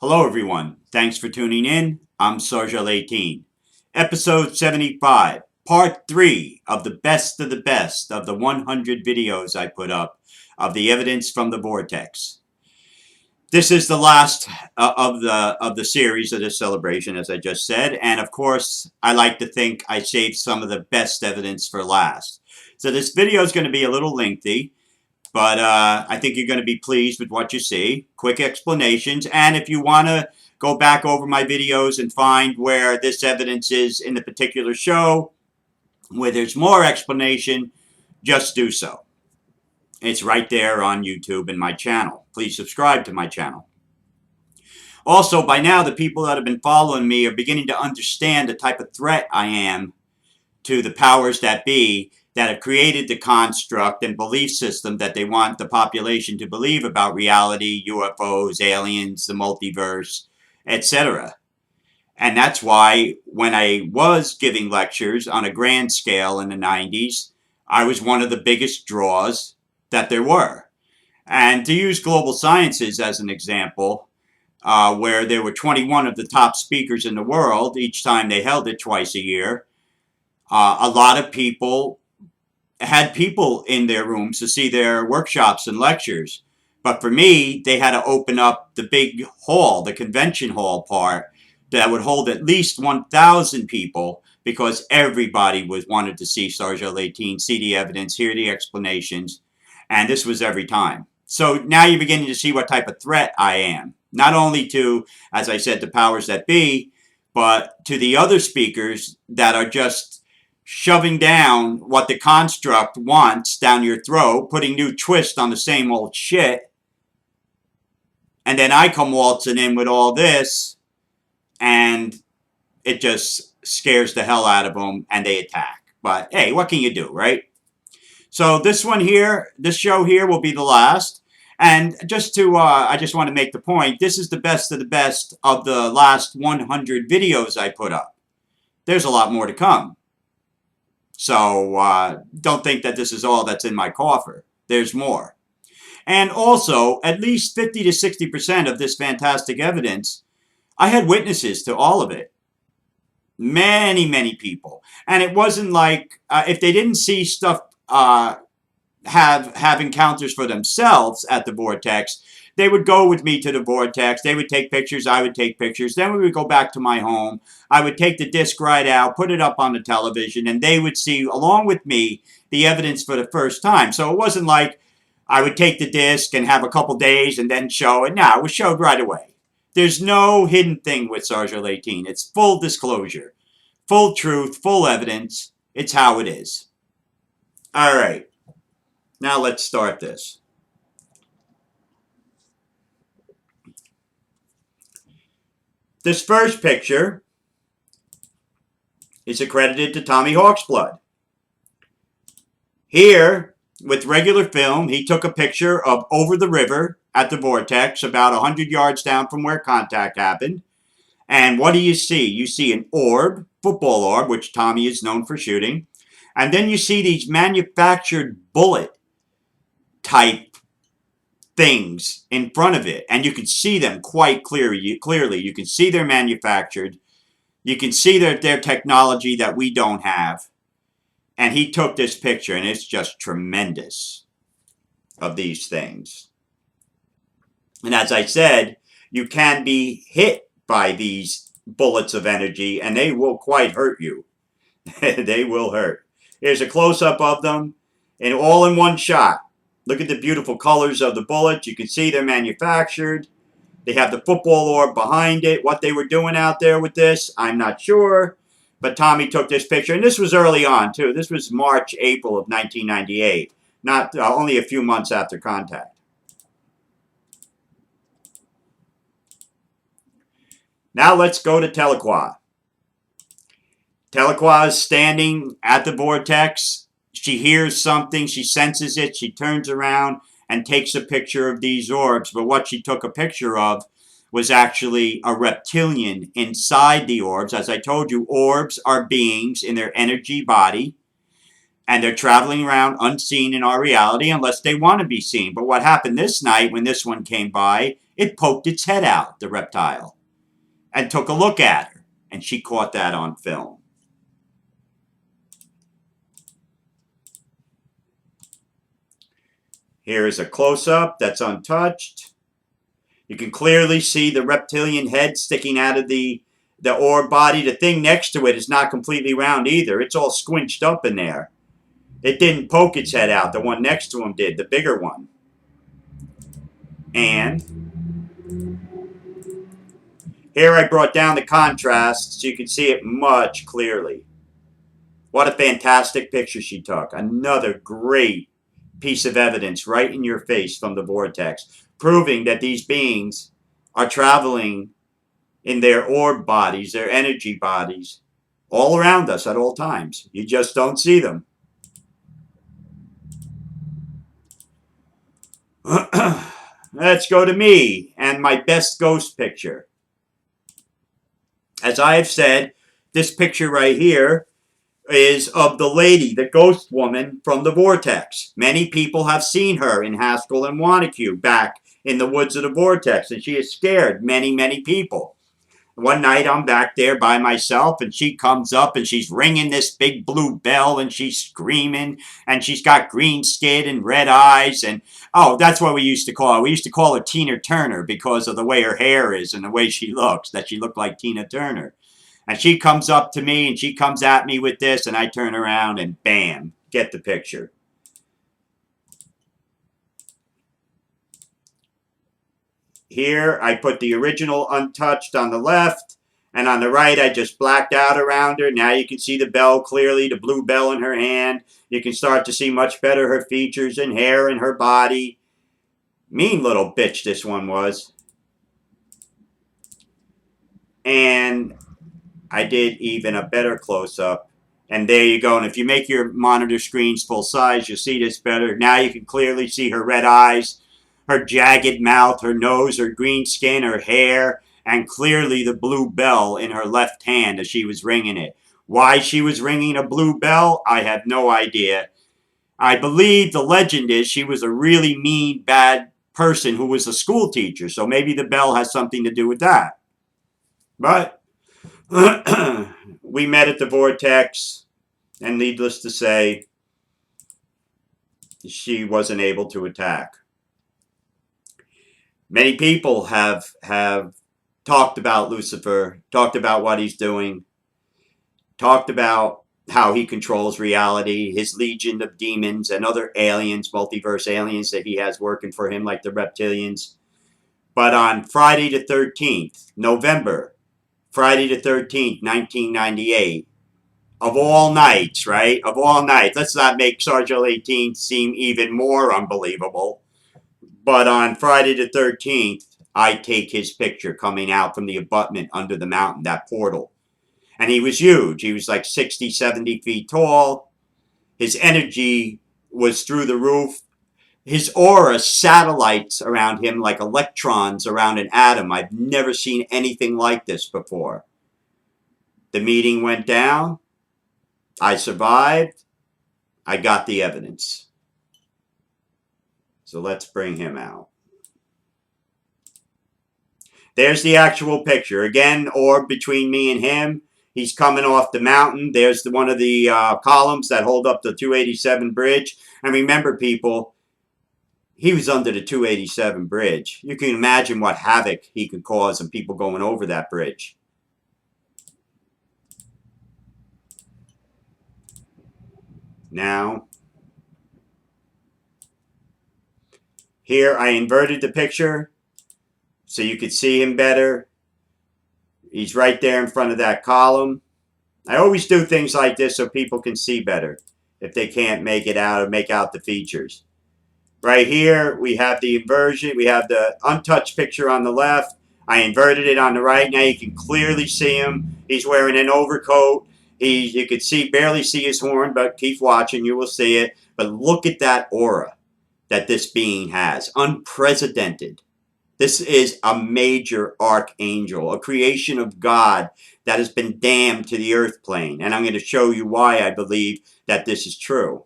Hello everyone, thanks for tuning in. I'm Sarjal 18. Episode 75, part 3 of the best of the 100 videos I put up of the evidence from the vortex. This is the last of the series of this celebration, as I just said, and of course I like to think I saved some of the best evidence for last. So this video is going to be a little lengthy, but I think you're going to be pleased with what you see. Quick explanations. And if you want to go back over my videos and find where this evidence is in the particular show, where there's more explanation, just do so. It's right there on YouTube and my channel. Please subscribe to my channel. Also, by now, the people that have been following me are beginning to understand the type of threat I am to the powers that be that have created the construct and belief system that they want the population to believe about reality, UFOs, aliens, the multiverse, etc. And that's why when I was giving lectures on a grand scale in the 90s, I was one of the biggest draws that there were. And to use global sciences as an example, where there were 21 of the top speakers in the world each time they held it twice a year, a lot of people had people in their rooms to see their workshops and lectures. But for me, they had to open up the big hall, the convention hall part, that would hold at least 1,000 people because everybody wanted to see Sarjal 18, see the evidence, hear the explanations, and this was every time. So now you're beginning to see what type of threat I am. Not only to, as I said, the powers that be, but to the other speakers that are just shoving down what the construct wants down your throat, putting new twist on the same old shit. And then I come waltzing in with all this, and it just scares the hell out of them, and they attack. But hey, what can you do, right? So this one here, this show here will be the last. And just to, I just want to make the point, this is the best of the last 100 videos I put up. There's a lot more to come. So don't think that this is all that's in my coffer. There's more. And also, at least 50 to 60% of this fantastic evidence, I had witnesses to all of it. Many, many people. And it wasn't like, if they didn't see stuff, have encounters for themselves at the vortex, they would go with me to the vortex. They would take pictures. I would take pictures. Then we would go back to my home. I would take the disc right out, put it up on the television, and they would see, along with me, the evidence for the first time. So it wasn't like I would take the disc and have a couple days and then show it. No, it was showed right away. There's no hidden thing with Sarjal 18. It's full disclosure, full truth, full evidence. It's how it is. All right. Now let's start this. This first picture is accredited to Tommy Hawksblood. Here, with regular film, he took a picture of over the river at the vortex, about 100 yards down from where contact happened. And what do you see? You see an orb, football orb, which Tommy is known for shooting. And then you see these manufactured bullet type things in front of it, and you can see them quite clearly. You can see they're manufactured. You can see their technology that we don't have. And he took this picture, and it's just tremendous of these things. And as I said, you can be hit by these bullets of energy, and they will quite hurt you. They will hurt. Here's a close-up of them, and all in one shot. Look at the beautiful colors of the bullets. You can see they're manufactured. They have the football orb behind it. What they were doing out there with this, I'm not sure. But Tommy took this picture. And this was early on, too. This was March, April of 1998. Not only a few months after contact. Now let's go to Tahlequah. Tahlequah is standing at the vortex. She hears something, she senses it, she turns around and takes a picture of these orbs. But what she took a picture of was actually a reptilian inside the orbs. As I told you, orbs are beings in their energy body. And they're traveling around unseen in our reality unless they want to be seen. But what happened this night when this one came by, it poked its head out, the reptile, and took a look at her. And she caught that on film. Here is a close-up that's untouched. You can clearly see the reptilian head sticking out of the orb body. The thing next to it is not completely round either. It's all squinched up in there. It didn't poke its head out. The one next to him did, the bigger one. And here I brought down the contrast so you can see it much clearly. What a fantastic picture she took. Another great piece of evidence right in your face from the vortex, proving that these beings are traveling in their orb bodies, their energy bodies, all around us at all times. You just don't see them. Let's go to me and my best ghost picture. As I have said, this picture right here is of the lady, the ghost woman from the vortex. Many people have seen her in Haskell and Wanaque back in the woods of the vortex, and she has scared many, many people. One night I'm back there by myself, and she comes up and she's ringing this big blue bell and she's screaming, and she's got green skin and red eyes, and oh, that's what we used to call her. We used to call her Tina Turner because of the way her hair is and the way she looks, that she looked like Tina Turner. And she comes up to me and she comes at me with this, and I turn around and bam, get the picture. Here, I put the original untouched on the left, and on the right, I just blacked out around her. Now you can see the bell clearly, the blue bell in her hand. You can start to see much better her features and hair and her body. Mean little bitch this one was. And I did even a better close-up. And there you go. And if you make your monitor screens full size, you'll see this better. Now you can clearly see her red eyes, her jagged mouth, her nose, her green skin, her hair, and clearly the blue bell in her left hand as she was ringing it. Why she was ringing a blue bell, I have no idea. I believe the legend is she was a really mean, bad person who was a school teacher, so maybe the bell has something to do with that. But we met at the vortex, and needless to say, she wasn't able to attack. Many people have talked about Lucifer, talked about what he's doing, talked about how he controls reality, his legion of demons and other aliens, multiverse aliens that he has working for him, like the reptilians. But on Friday the 13th, November, Friday the 13th, 1998, of all nights, right? Of all nights, let's not make Sergeant 18 seem even more unbelievable. But on Friday the 13th, I take his picture coming out from the abutment under the mountain, that portal. And he was huge. He was like 60, 70 feet tall. His energy was through the roof. His aura, satellites around him like electrons around an atom. I've never seen anything like this before. The meeting went down. I survived. I got the evidence. So let's bring him out. There's the actual picture. Again, orb between me and him. He's coming off the mountain. There's one of the columns that hold up the 287 bridge. And remember, people, he was under the 287 bridge. You can imagine what havoc he could cause and people going over that bridge. Now, here I inverted the picture so you could see him better. He's right there in front of that column. I always do things like this so people can see better if they can't make it out or make out the features. Right here, we have the inversion. We have the untouched picture on the left. I inverted it on the right. Now you can clearly see him. He's wearing an overcoat. You could barely see his horn, but keep watching. You will see it. But look at that aura that this being has. Unprecedented. This is a major archangel, a creation of God that has been damned to the earth plane. And I'm going to show you why I believe that this is true.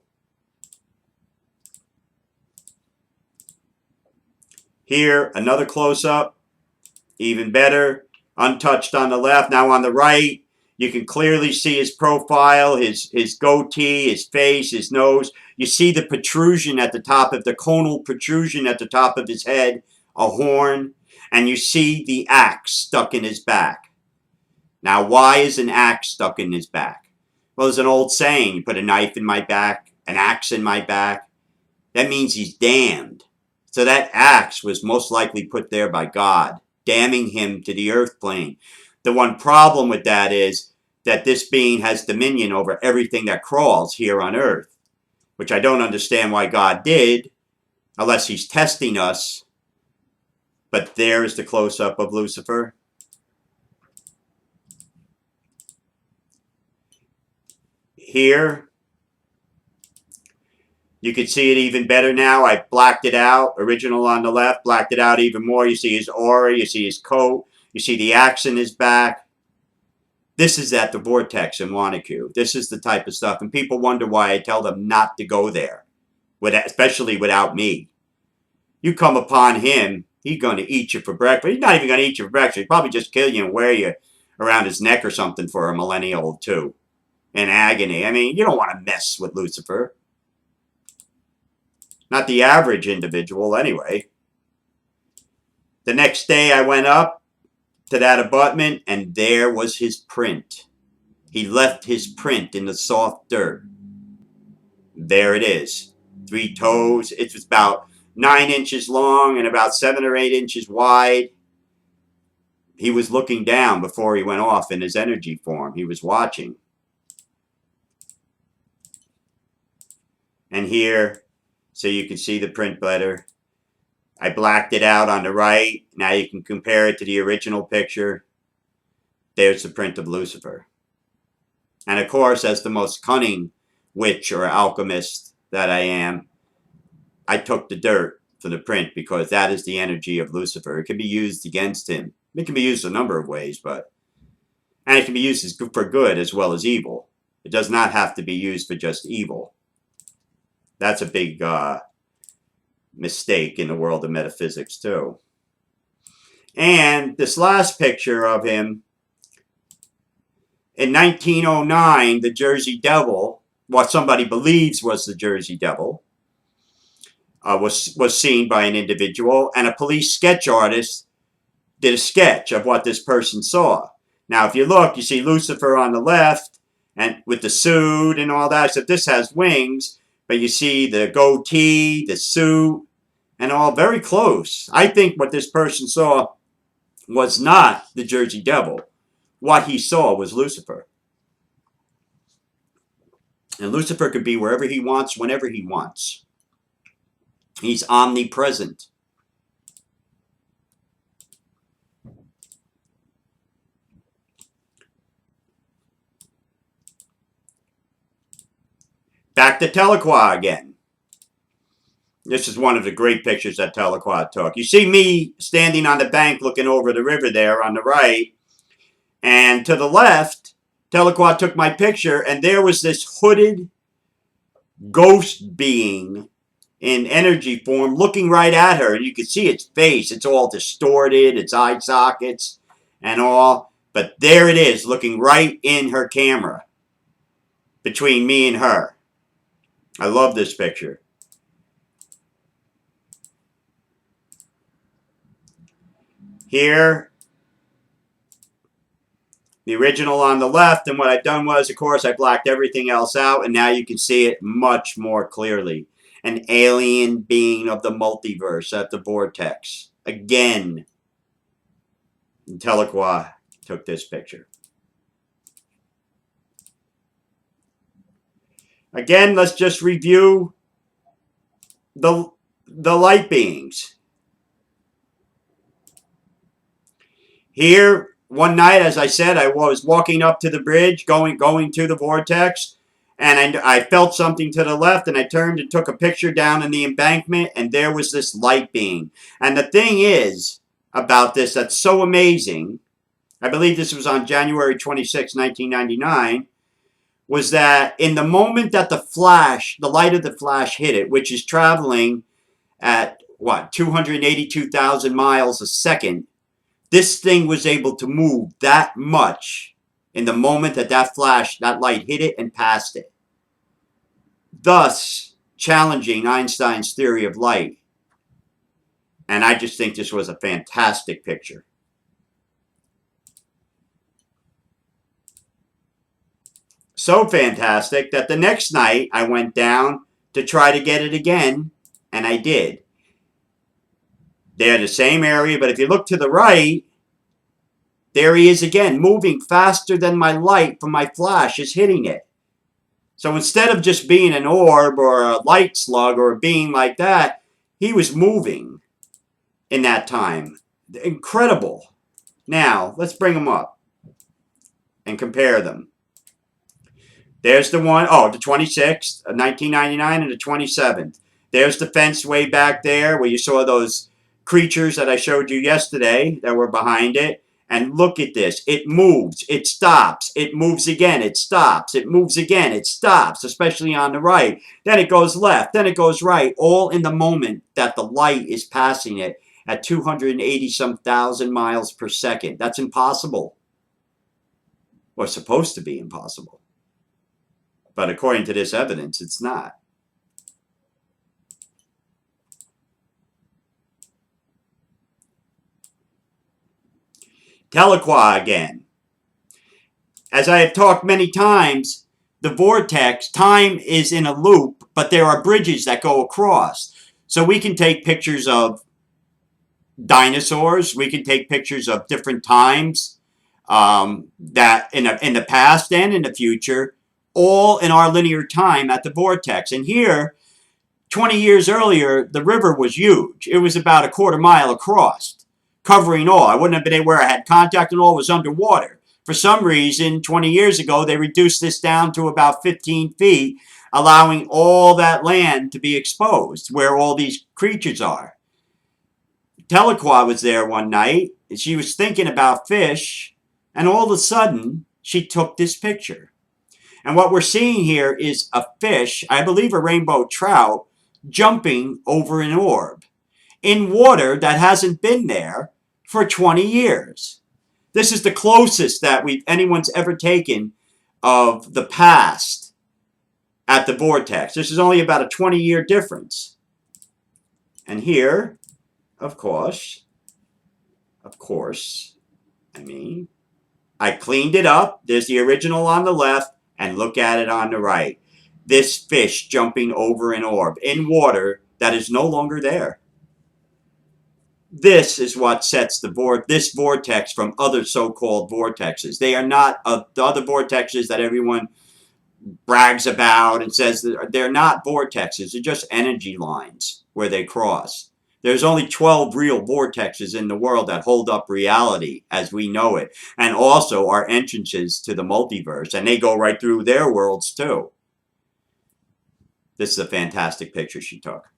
Here, another close-up, even better, untouched on the left. Now on the right, you can clearly see his profile, his goatee, his face, his nose. You see the protrusion at the top of the conal protrusion at the top of his head, a horn, and you see the axe stuck in his back. Now, why is an axe stuck in his back? Well, there's an old saying, you put a knife in my back, an axe in my back. That means he's damned. So that axe was most likely put there by God, damning him to the earth plane. The one problem with that is that this being has dominion over everything that crawls here on earth, which I don't understand why God did, unless he's testing us. But there's the close-up of Lucifer. Here, you can see it even better now. I blacked it out. Original on the left, blacked it out even more. You see his aura, you see his coat, you see the axe in his back. This is at the Vortex in Wanaque. This is the type of stuff. And people wonder why I tell them not to go there, especially without me. You come upon him, he's going to eat you for breakfast. He's not even going to eat you for breakfast. He'll probably just kill you and wear you around his neck or something for a millennial or two. In agony. I mean, you don't want to mess with Lucifer. Not the average individual, anyway. The next day I went up to that abutment, and there was his print. He left his print in the soft dirt. There it is. 3 toes. It was about 9 inches long and about 7 or 8 inches wide. He was looking down before he went off in his energy form. He was watching. And here, so you can see the print better. I blacked it out on the right. Now you can compare it to the original picture. There's the print of Lucifer. And of course, as the most cunning witch or alchemist that I am, I took the dirt for the print because that is the energy of Lucifer. It can be used against him. It can be used a number of ways, and it can be used for good as well as evil. It does not have to be used for just evil. That's a big mistake in the world of metaphysics, too. And this last picture of him, in 1909, the Jersey Devil, what somebody believes was the Jersey Devil, was seen by an individual, and a police sketch artist did a sketch of what this person saw. Now, if you look, you see Lucifer on the left, and with the suit and all that, except this has wings. But you see the goatee, the suit, and all very close. I think what this person saw was not the Jersey Devil. What he saw was Lucifer. And Lucifer could be wherever he wants, whenever he wants. He's omnipresent. Back to Tahlequah again. This is one of the great pictures that Tahlequah took. You see me standing on the bank looking over the river there on the right. And to the left, Tahlequah took my picture, and there was this hooded ghost being in energy form looking right at her. And you could see its face. It's all distorted, its eye sockets and all. But there it is, looking right in her camera between me and her. I love this picture. Here, the original on the left, and what I've done was, of course, I blacked everything else out, and now you can see it much more clearly. An alien being of the multiverse at the Vortex. Again, Tahlequah took this picture. Again, let's just review the light beings. Here, one night, as I said, I was walking up to the bridge, going to the Vortex, and I felt something to the left, and I turned and took a picture down in the embankment, and there was this light being. And the thing is, about this that's so amazing. I believe this was on January 26, 1999, was that in the moment that the light of the flash hit it, which is traveling at what, 282,000 miles a second, this thing was able to move that much in the moment that that light hit it and passed it, thus challenging Einstein's theory of light. And I just think this was a fantastic picture. So fantastic that the next night I went down to try to get it again, and I did. They're the same area, but if you look to the right, there he is again, moving faster than my light from my flash is hitting it. So instead of just being an orb or a light slug or a being like that, he was moving in that time. Incredible. Now, let's bring them up and compare them. There's the one, the 26th, 1999, and the 27th. There's the fence way back there where you saw those creatures that I showed you yesterday that were behind it. And look at this. It moves. It stops. It moves again. It stops. It moves again. It stops, especially on the right. Then it goes left. Then it goes right, all in the moment that the light is passing it at 280-some thousand miles per second. That's impossible. Or supposed to be impossible. But according to this evidence, it's not. Tahlequah again. As I have talked many times, the vortex, time is in a loop, but there are bridges that go across. So we can take pictures of dinosaurs. We can take pictures of different times that in the past and in the future, all in our linear time at the vortex. And here, 20 years earlier, the river was huge. It was about a quarter mile across, covering all. I wouldn't have been anywhere I had contact, and all was underwater. For some reason, 20 years ago, they reduced this down to about 15 feet, allowing all that land to be exposed, where all these creatures are. Tahlequah was there one night, and she was thinking about fish, and all of a sudden, she took this picture. And what we're seeing here is a fish, I believe a rainbow trout, jumping over an orb in water that hasn't been there for 20 years. This is the closest that anyone's ever taken of the past at the vortex. This is only about a 20-year difference. And here, of course, I cleaned it up. There's the original on the left, and look at it on the right. This fish jumping over an orb in water that is no longer there. This is what sets this vortex from other so-called vortexes. They are not the other vortexes that everyone brags about and says they're not vortexes. They're just energy lines where they cross. There's only 12 real vortexes in the world that hold up reality as we know it, and also are entrances to the multiverse, and they go right through their worlds too. This is a fantastic picture she took.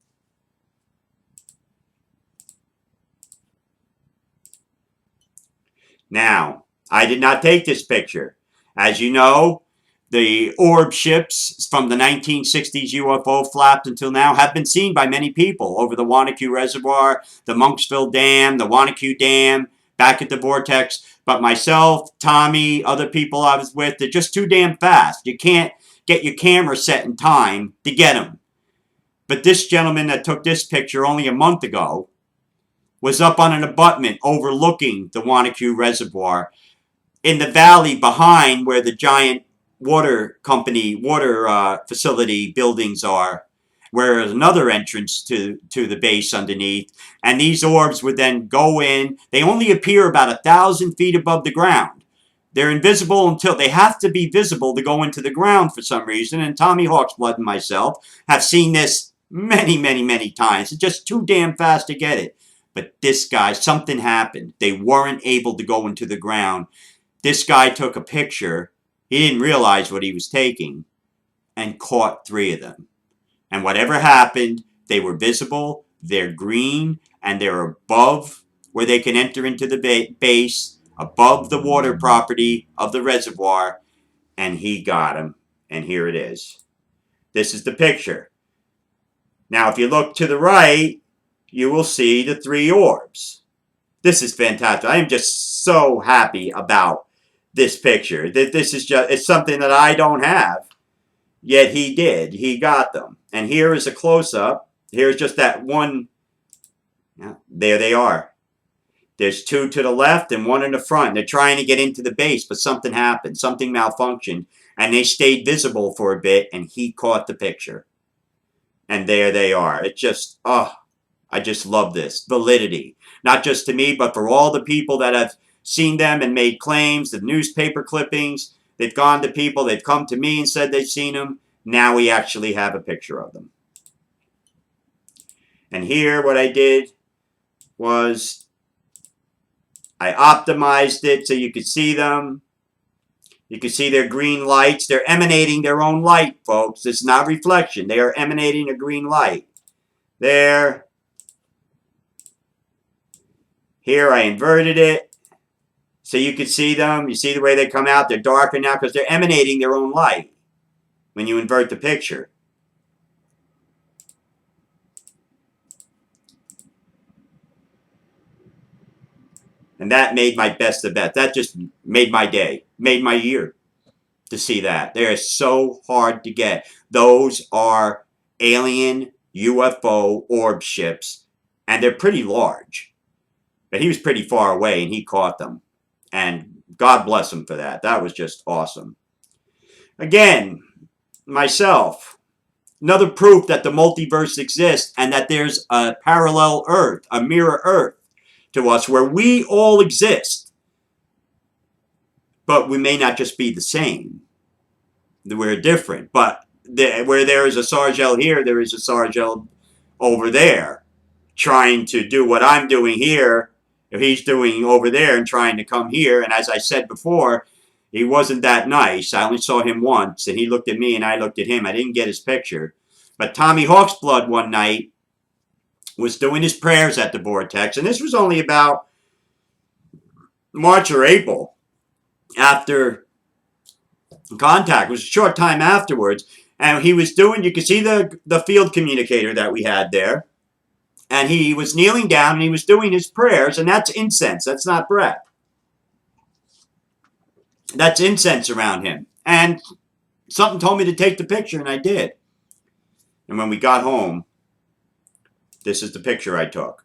Now, I did not take this picture. As you know, the orb ships from the 1960s UFO flapped until now have been seen by many people over the Wanaque Reservoir, the Monksville Dam, the Wanaque Dam, back at the vortex. But myself, Tommy, other people I was with, they're just too damn fast. You can't get your camera set in time to get them. But this gentleman that took this picture only a month ago was up on an abutment overlooking the Wanaque Reservoir in the valley behind where the giant water facility buildings are, where there's another entrance to the base underneath. And these orbs would then go in. They only appear about 1,000 feet above the ground. They're invisible until they have to be visible to go into the ground for some reason. And Tommy Hawksblood and myself have seen this many, many, many times. It's just too damn fast to get it. But this guy, something happened. They weren't able to go into the ground. This guy took a picture. He didn't realize what he was taking and caught 3 of them. And whatever happened, they were visible, they're green, and they're above where they can enter into the base above the water property of the reservoir, and he got him. And here it is. This is the picture. Now, if you look to the right, you will see the 3 orbs. This is fantastic. I am just so happy about this picture. This is just, it's something that I don't have, yet he did. He got them. And here is a close-up. Here's just that one. Yeah, there they are. There's 2 to the left and 1 in the front. They're trying to get into the base, but something happened. Something malfunctioned. And they stayed visible for a bit, and he caught the picture. And there they are. It just, oh, I just love this. Validity. Not just to me, but for all the people that have seen them and made claims, the newspaper clippings. They've gone to people. They've come to me and said they've seen them. Now we actually have a picture of them. And here what I did was I optimized it so you could see them. You can see their green lights. They're emanating their own light, folks. It's not reflection. They are emanating a green light. There. Here I inverted it so you can see them. You see the way they come out? They're darker now because they're emanating their own light when you invert the picture. And that made my best of best. That just made my day, made my year to see that. They're so hard to get. Those are alien UFO orb ships, and they're pretty large. But he was pretty far away, and he caught them. And God bless him for that. That was just awesome. Again, myself, another proof that the multiverse exists and that there's a parallel Earth, a mirror Earth to us where we all exist. But we may not just be the same. We're different. But where there is a Sargel here, there is a Sargel over there trying to do what I'm doing here. He's doing over there and trying to come here. And as I said before, he wasn't that nice. I only saw him once, and he looked at me and I looked at him. I didn't get his picture. But Tommy Hawksblood one night was doing his prayers at the Vortex, and this was only about March or April after contact. It was a short time afterwards, and he was doing, you could see the field communicator that we had there, and he was kneeling down and he was doing his prayers, and that's incense. That's not breath. That's incense around him. And something told me to take the picture, and I did. And when we got home, this is the picture I took.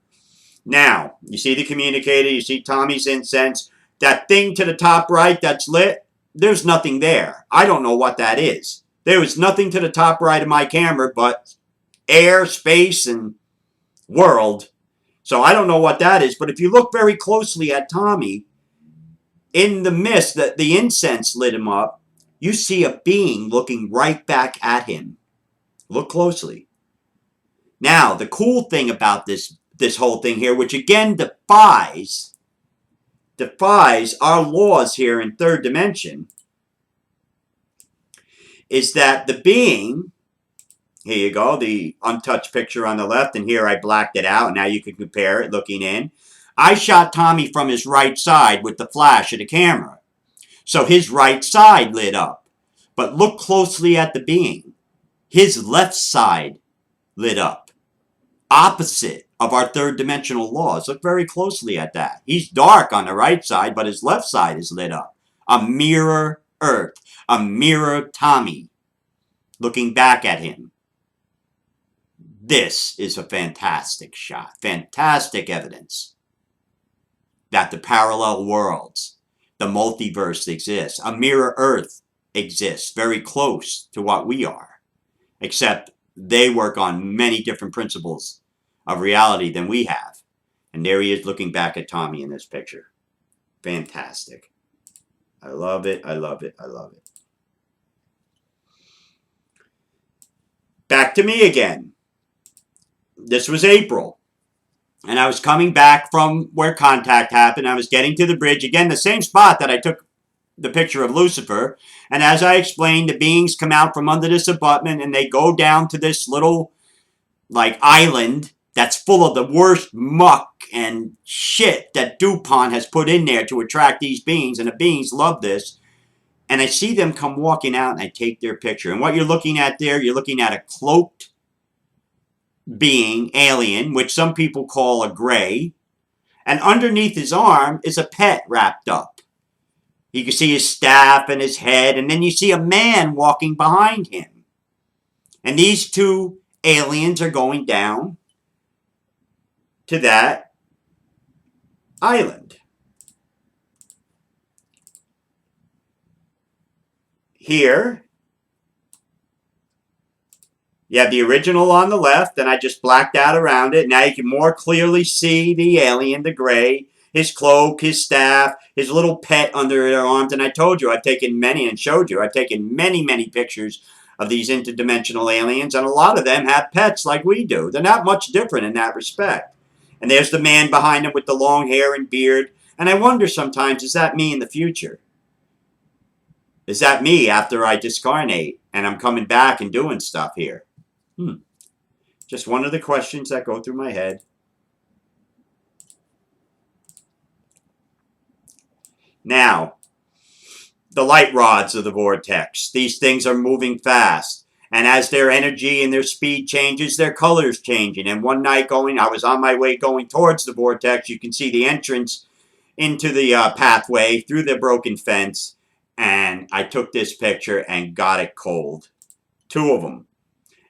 Now, you see the communicator, you see Tommy's incense. That thing to the top right that's lit, there's nothing there. I don't know what that is. There was nothing to the top right of my camera but air, space, and world. So I don't know what that is. But if you look very closely at Tommy, in the mist that the incense lit him up, you see a being looking right back at him. Look closely. Now, the cool thing about this whole thing here, which again defies our laws here in third dimension, is that the being, here you go, the untouched picture on the left, and here I blacked it out. Now you can compare it looking in. I shot Tommy from his right side with the flash of the camera. So his right side lit up. But look closely at the being. His left side lit up. Opposite of our third dimensional laws. Look very closely at that. He's dark on the right side, but his left side is lit up. A mirror Earth. A mirror Tommy looking back at him. This is a fantastic shot. Fantastic evidence that the parallel worlds, the multiverse exists. A mirror Earth exists very close to what we are. Except they work on many different principles of reality than we have. And there he is looking back at Tommy in this picture. Fantastic. I love it. I love it. I love it. Back to me again. This was April. And I was coming back from where contact happened. I was getting to the bridge. Again, the same spot that I took the picture of Lucifer. And as I explained, the beings come out from under this abutment and they go down to this little, like, island that's full of the worst muck and shit that DuPont has put in there to attract these beings, and the beings love this. And I see them come walking out, and I take their picture. And what you're looking at there, you're looking at a cloaked being, alien, which some people call a gray. And underneath his arm is a pet wrapped up. You can see his staff and his head, and then you see a man walking behind him. And these two aliens are going down to that island. Here, you have the original on the left, and I just blacked out around it. Now you can more clearly see the alien, the gray, his cloak, his staff, his little pet under their arms. And I told you, I've taken many and showed you, I've taken many, many pictures of these interdimensional aliens, and a lot of them have pets like we do. They're not much different in that respect. And there's the man behind him with the long hair and beard. And I wonder sometimes, is that me in the future? Is that me after I discarnate and I'm coming back and doing stuff here? Just one of the questions that go through my head. Now, the light rods of the vortex. These things are moving fast. And as their energy and their speed changes, their color's changing. And one night I was on my way going towards the vortex. You can see the entrance into the pathway through the broken fence. And I took this picture and got it cold. Two of them.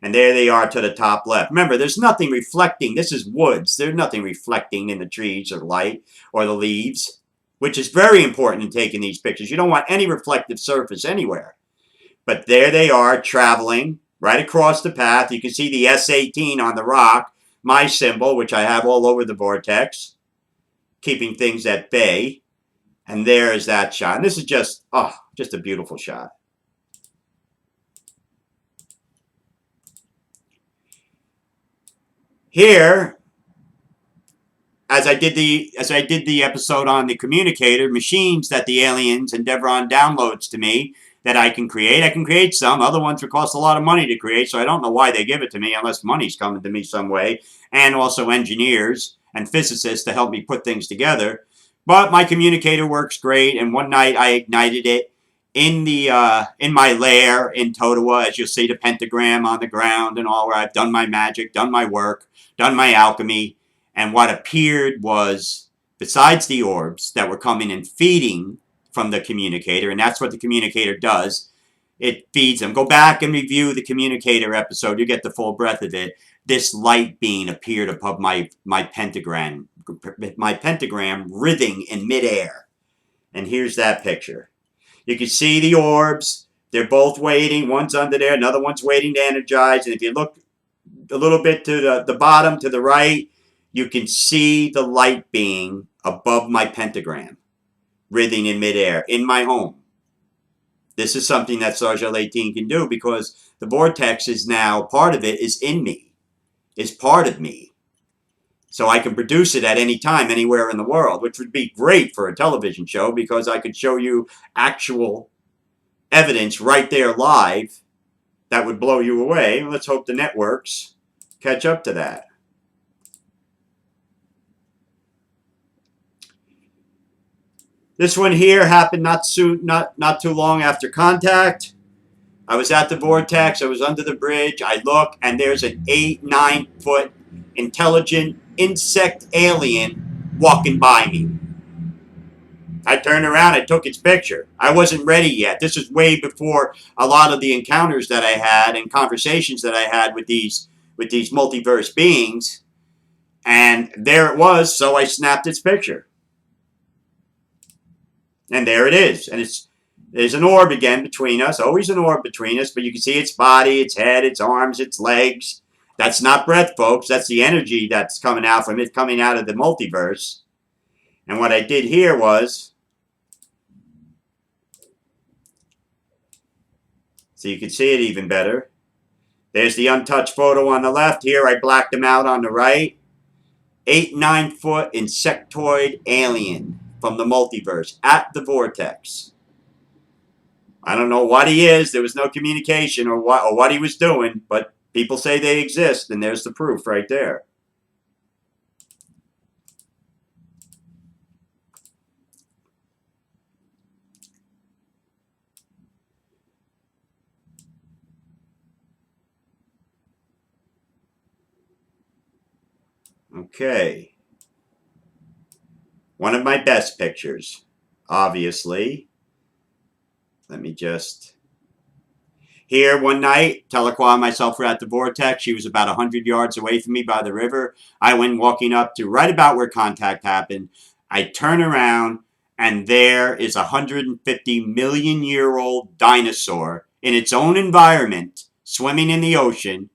And there they are to the top left. Remember, there's nothing reflecting. This is woods. There's nothing reflecting in the trees or light or the leaves, which is very important in taking these pictures. You don't want any reflective surface anywhere. But there they are traveling right across the path. You can see the S18 on the rock, my symbol, which I have all over the vortex, keeping things at bay. And there is that shot. And this is just a beautiful shot. Here, as I did the episode on the communicator, machines that the aliens and Devron downloads to me that I can create some. Other ones would cost a lot of money to create, so I don't know why they give it to me unless money's coming to me some way. And also engineers and physicists to help me put things together. But my communicator works great, and one night I ignited it in my lair in Totowa, as you'll see the pentagram on the ground and all, where I've done my magic, done my work, done my alchemy. And what appeared was, besides the orbs that were coming and feeding from the communicator, and that's what the communicator does, it feeds them. Go back and review the communicator episode. You get the full breadth of it. This light being appeared above my pentagram writhing in midair. And here's that picture. You can see the orbs. They're both waiting. One's under there. Another one's waiting to energize. And if you look a little bit to the bottom, to the right, you can see the light being above my pentagram, writhing in midair, in my home. This is something that Social 18 can do, because the vortex is now, part of it is in me, is part of me. So I can produce it at any time, anywhere in the world, which would be great for a television show, because I could show you actual evidence right there live that would blow you away. Let's hope the networks catch up to that. This one here happened not too long after contact. I was at the vortex. I was under the bridge. I look, and there's an 8-9 foot intelligent insect alien walking by me. I turned around. I took its picture. I wasn't ready yet. This is way before a lot of the encounters that I had and conversations that I had with these multiverse beings. And there it was. So I snapped its picture. And there it is. And there's an orb again between us. Always an orb between us. But you can see its body, its head, its arms, its legs. That's not breath, folks. That's the energy that's coming out from it, coming out of the multiverse. And what I did here was, so you can see it even better. There's the untouched photo on the left. Here I blacked them out on the right. 8-9 foot insectoid alien from the multiverse at the vortex. I don't know what he is. There was no communication or what he was doing, but people say they exist, and there's the proof right there. Okay. One of my best pictures, obviously. Let me just... Here one night, Telequa and myself were at the vortex. She was about 100 yards away from me by the river. I went walking up to right about where contact happened. I turn around, and there is a 150 million year old dinosaur in its own environment, swimming in the ocean,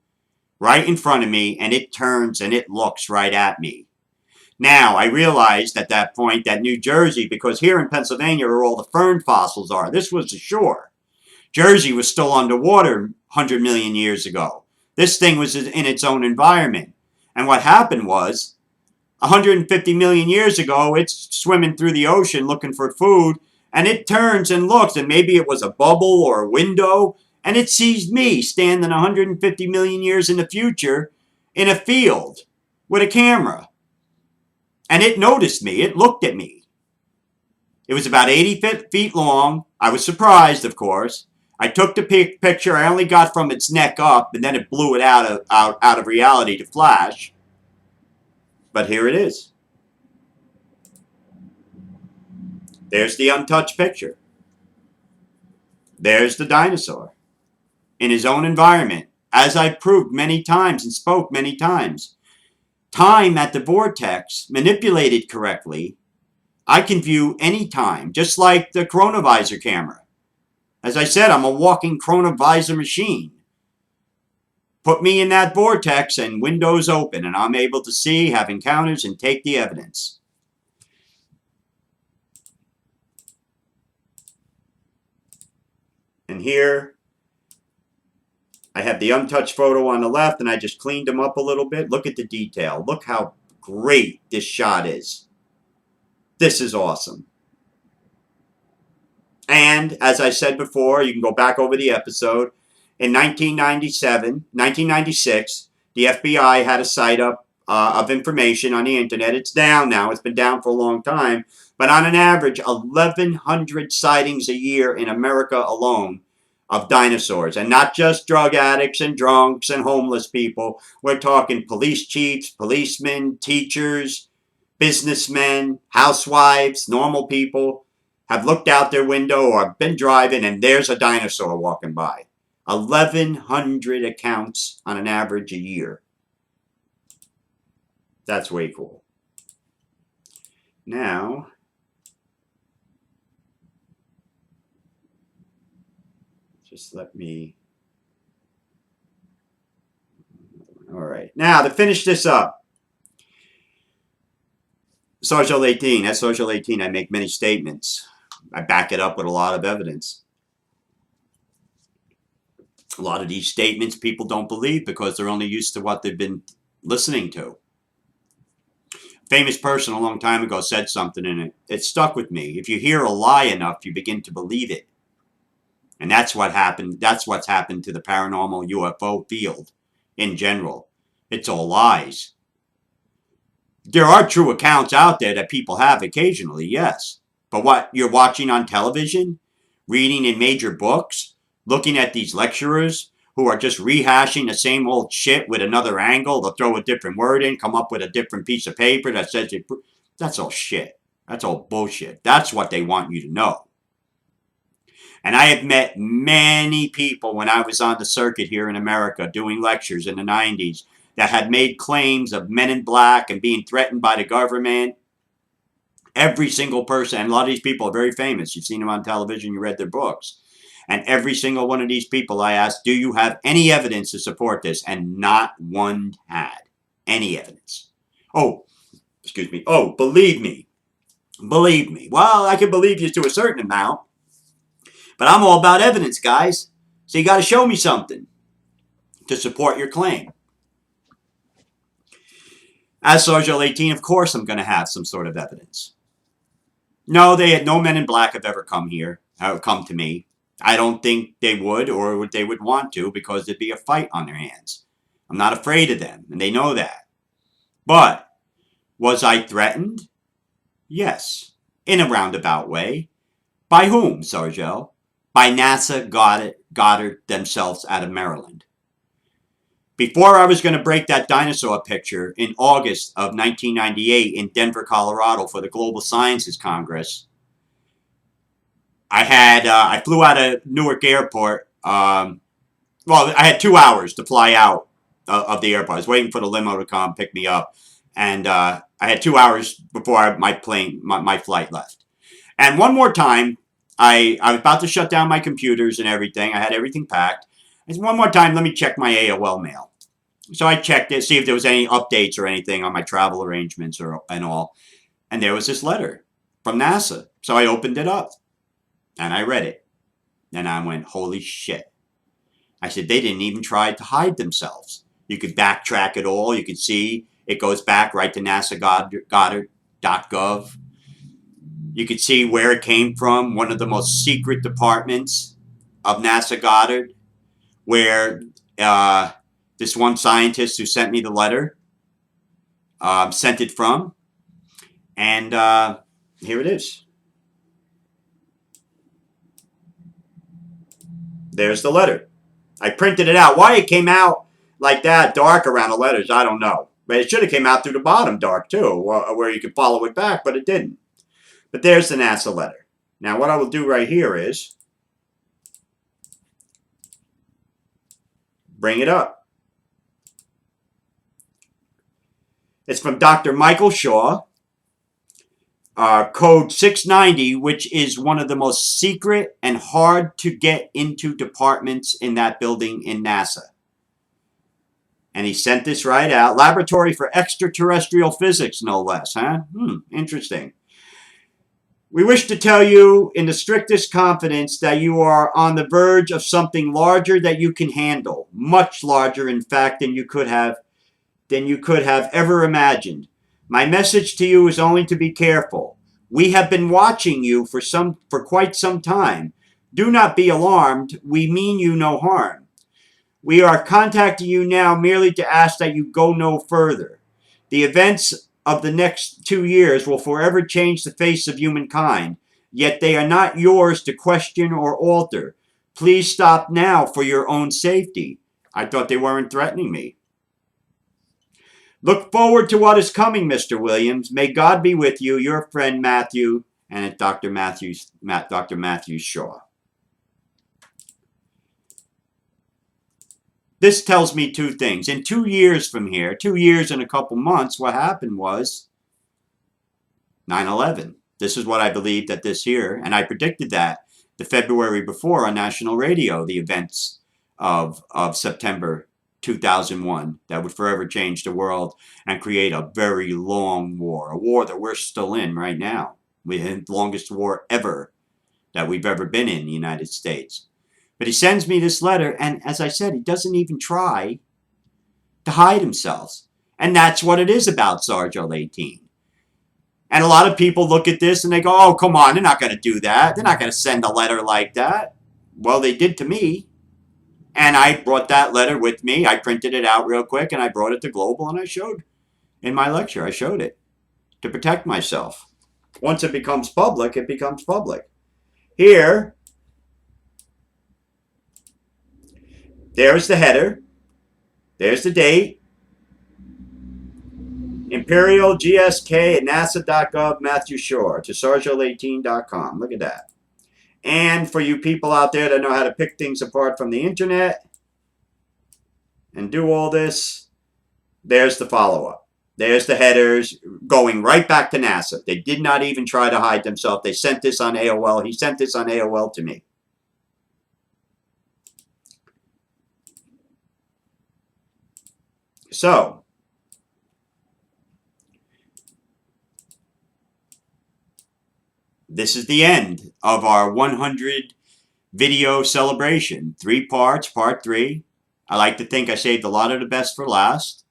right in front of me, and it turns and it looks right at me. Now, I realized at that point that New Jersey, because here in Pennsylvania are all the fern fossils are, this was the shore. Jersey was still underwater 100 million years ago. This thing was in its own environment. And what happened was, 150 million years ago, it's swimming through the ocean looking for food, and it turns and looks, and maybe it was a bubble or a window, and it sees me standing 150 million years in the future in a field with a camera. And it noticed me. It looked at me. It was about 80 feet long. I was surprised, of course. I took the picture. I only got from its neck up, and then it blew it out of reality to flash. But here it is. There's the untouched picture. There's the dinosaur in his own environment, as I proved many times and spoke many times. Time at the vortex, manipulated correctly, I can view any time, just like the chronovisor camera. As I said, I'm a walking chronovisor machine. Put me in that vortex and windows open, and I'm able to see, have encounters, and take the evidence. And here, I have the untouched photo on the left, and I just cleaned them up a little bit. Look at the detail. Look how great this shot is. This is awesome. And, as I said before, you can go back over the episode. In 1996, the FBI had a site up of information on the internet. It's down now. It's been down for a long time. But on an average, 1,100 sightings a year in America alone of dinosaurs. And not just drug addicts and drunks and homeless people. We're talking police chiefs, policemen, teachers, businessmen, housewives, normal people have looked out their window or been driving, and there's a dinosaur walking by. 1,100 accounts on an average a year. That's way cool. Now, just let me... All right. Now, to finish this up, Social 18, at Social 18, I make many statements. I back it up with a lot of evidence. A lot of these statements people don't believe because they're only used to what they've been listening to. A famous person a long time ago said something, and it stuck with me. If you hear a lie enough, you begin to believe it. And that's what happened. That's what's happened to the paranormal UFO field in general. It's all lies. There are true accounts out there that people have occasionally, yes. But what you're watching on television, reading in major books, looking at these lecturers who are just rehashing the same old shit with another angle, they'll throw a different word in, come up with a different piece of paper that says it. That's all shit. That's all bullshit. That's what they want you to know. And I have met many people when I was on the circuit here in America doing lectures in the 90s that had made claims of men in black and being threatened by the government. Every single person, and a lot of these people are very famous. You've seen them on television, you read their books. And every single one of these people I asked, do you have any evidence to support this? And not one had any evidence. Oh, excuse me. Oh, believe me. Believe me. Well, I can believe you to a certain amount. But I'm all about evidence, guys. So you got to show me something to support your claim. As Social 18, of course I'm going to have some sort of evidence. No, no men in black have ever come here, come to me. I don't think they would, or they would want to, because there'd be a fight on their hands. I'm not afraid of them, and they know that. But, was I threatened? Yes, in a roundabout way. By whom, Sargel? By NASA Goddard themselves out of Maryland. Before I was going to break that dinosaur picture in August of 1998 in Denver, Colorado for the Global Sciences Congress, I flew out of Newark Airport. Well, I had 2 hours to fly out of the airport. I was waiting for the limo to come pick me up, and I had 2 hours before my flight left. And one more time, I was about to shut down my computers and everything. I had everything packed. I said, one more time, let me check my AOL mail. So I checked it, see if there was any updates or anything on my travel arrangements and all. And there was this letter from NASA. So I opened it up and I read it. And I went, holy shit. I said, they didn't even try to hide themselves. You could backtrack it all. You could see it goes back right to NASA Goddard.gov. You could see where it came from, one of the most secret departments of NASA Goddard, where this one scientist who sent me the letter sent it from. And here it is. There's the letter. I printed it out. Why it came out like that, dark around the letters, I don't know. But it should have came out through the bottom dark too, where you could follow it back, but it didn't. But there's the NASA letter. Now what I will do right here is bring it up. It's from Dr. Michael Shaw, code 690, which is one of the most secret and hard to get into departments in that building in NASA. And he sent this right out. Laboratory for Extraterrestrial Physics, no less, huh? Interesting. We wish to tell you in the strictest confidence that you are on the verge of something larger that you can handle. Much larger, in fact, than you could have ever imagined. My message to you is only to be careful. We have been watching you for quite some time. Do not be alarmed. We mean you no harm. We are contacting you now merely to ask that you go no further. The events of the next 2 years will forever change the face of humankind, yet they are not yours to question or alter. Please stop now for your own safety. I thought they weren't threatening me. Look forward to what is coming, Mr. Williams. May God be with you, your friend Matthew, and it's Dr. Matthew Shaw. This tells me 2 things. In 2 years from here, 2 years and a couple months, what happened was 9/11. This is what I believed that this year, and I predicted that the February before on national radio, the events of September 2001 that would forever change the world and create a very long war, a war that we're still in right now. We had the longest war ever that we've ever been in the United States. But he sends me this letter, and as I said, he doesn't even try to hide himself. And that's what it is about Sargel 18. And a lot of people look at this and they go, oh, come on, they're not going to do that. They're not going to send a letter like that. Well, they did to me. And I brought that letter with me. I printed it out real quick, and I brought it to Global, and I showed in my lecture. I showed it to protect myself. Once it becomes public, it becomes public. Here, there's the header. There's the date. Imperial GSK at NASA.gov, Matthew Shore, to Sargel18.com. Look at that. And for you people out there that know how to pick things apart from the internet and do all this, there's the follow-up. There's the headers going right back to NASA. They did not even try to hide themselves. They sent this on AOL. He sent this on AOL to me. So, this is the end of our 100 video celebration. 3 parts, part 3. I like to think I saved a lot of the best for last.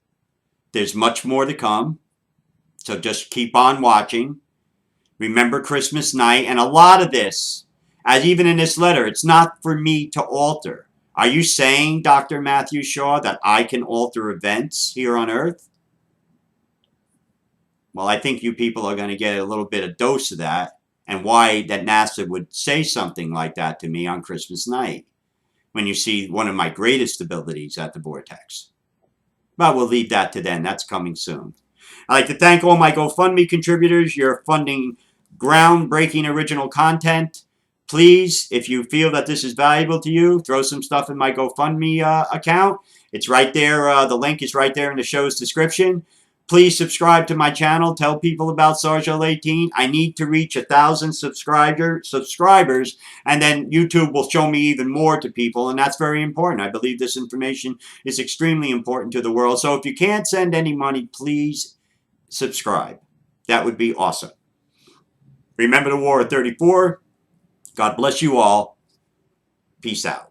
There's much more to come. So just keep on watching. Remember Christmas night. And a lot of this, as even in this letter, it's not for me to alter. Are you saying, Dr. Matthew Shaw, that I can alter events here on Earth? Well, I think you people are going to get a little bit of dose of that. And why that NASA would say something like that to me on Christmas night when you see one of my greatest abilities at the Vortex. But we'll leave that to then. That's coming soon. I'd like to thank all my GoFundMe contributors. You're funding groundbreaking original content. Please, if you feel that this is valuable to you, throw some stuff in my GoFundMe account. It's right there. The link is right there in the show's description. Please subscribe to my channel. Tell people about Sargel18. I need to reach 1,000 subscribers, and then YouTube will show me even more to people, and that's very important. I believe this information is extremely important to the world. So if you can't send any money, please subscribe. That would be awesome. Remember the War of 34. God bless you all. Peace out.